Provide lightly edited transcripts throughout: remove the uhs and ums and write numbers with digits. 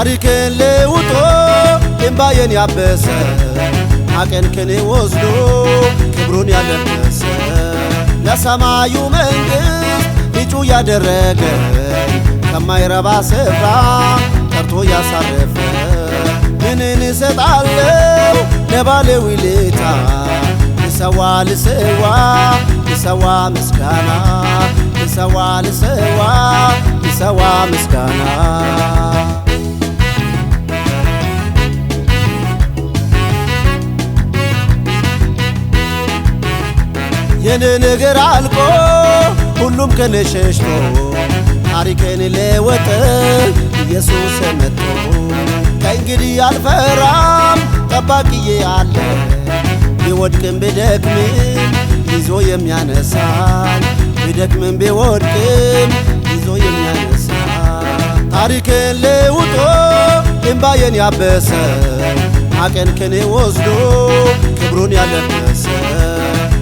ታሪኬን ለውጦ እምባዬን ያበሰ ሐቄን ከኔ ወስዶ ክብሩን ያለበሰ ለሰማዩ መንግሥት እጩ ያደረገ ከማይረባ ስፍራ ጠርቶ ያሳረፈ ምንን እሰጣለሁ ለባለ ውለታ ልሰዋ ልሰዋ ልሰዋ ምስጋና ልሰዋ ልሰዋ ልሰዋ ምስጋና የኔ ነገር አልቆ ሁሉም ከኔ ሸሽቶ ታሪኬን ለወጠ ኢየሱስ መጥቶ ከእንግዲህ አልፈራም ጠባቂዬ አለ ቢወድቅም ቢደክምም ይዞ የሚያነሳኝ ቢደክምም ቢወድቅም ይዞ የሚያነሳኝ ታሪኬን ለውጦ እምባዬን ያበሰ ሐቄን ከኔ ወስዶ ክብሩን ያለበሰ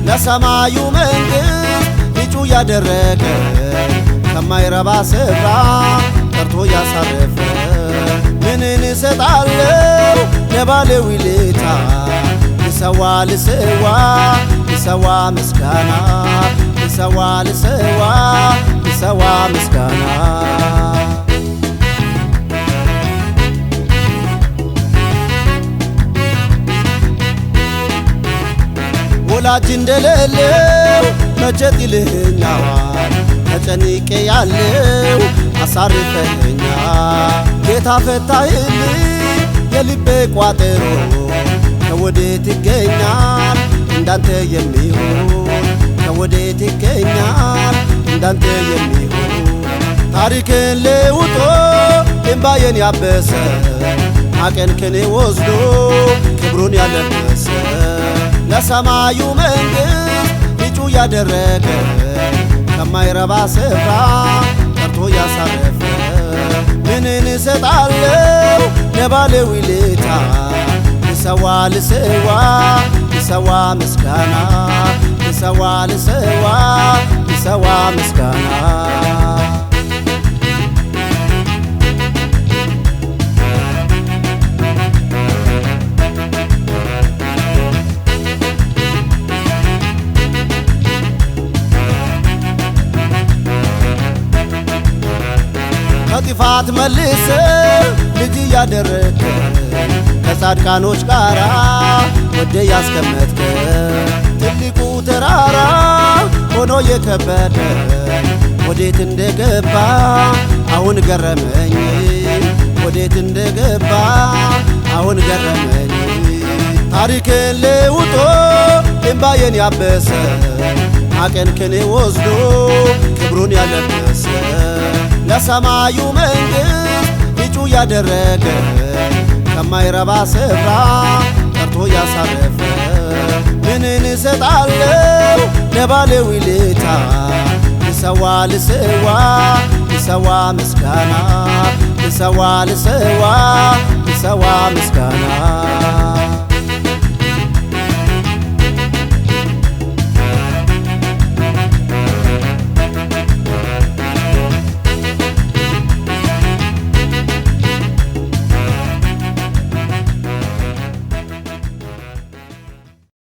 ለሰማዩ መንግሥት እጩ ያደረገ ከማይረባ ስፍራ ጠርቶ ያሳረፈ ምንን እሰጣለሁ ለባለ ውለታ ልሰዋ ልሰዋ ልሰዋ ምስጋና ልሰዋ ልሰዋ ልሰዋ ምስጋና ወላጅ እንደሌለው መቼ ጥለኸኛል ተጨንቄ ያለው አሳርፈኸኛል ጌታ ፈታህልኝ የልቤ ቋጠሮ ከወዴት ይገኛል እንዳንተ የሚሆን ከወዴት ይገኛል እንዳንተ የሚሆን ታሪኬን ለውጦ እምባዬን ያበሰ ሐቄን ከኔ ወስዶ ክብሩን ያለበሰ ለሰማዩ መንግሥት እጩ ያደረገ ከማይረባ ስፍራ ጠርቶ ያሳረፈ ምንን እሰጣለሁ ለባለ ውለታ ልሰዋ ልሰዋ ልሰዋ ምስጋና ልሰዋ ልሰዋ ልሰዋ ምስጋና ከጥፋት መልሰ ልጅ ያደረከ ከጻድቃኖች ጋራ ወደ ያስቀመጥከ ትልቁ ተራራ ሆኖ የከበደ ወዴት እንደገባ አሁን ገረመኝ ወዴት እንደገባ አሁን ገረመኝ ታሪኬን ለውጦ እምባዬን ያበሰ ሐቄን ከኔ ወስዶ ክብሩን ያለበሰ ለሰማዩ መንግሥት እጩ ያደረገ ከማይረባ ስፍራ ጠርቶ ያሳረፈ ምንን እሰጣለሁ ለባለ ውለታ ልሰዋ ልሰዋ ልሰዋ ምስጋና ልሰዋ ልሰዋ ልሰዋ ምስጋና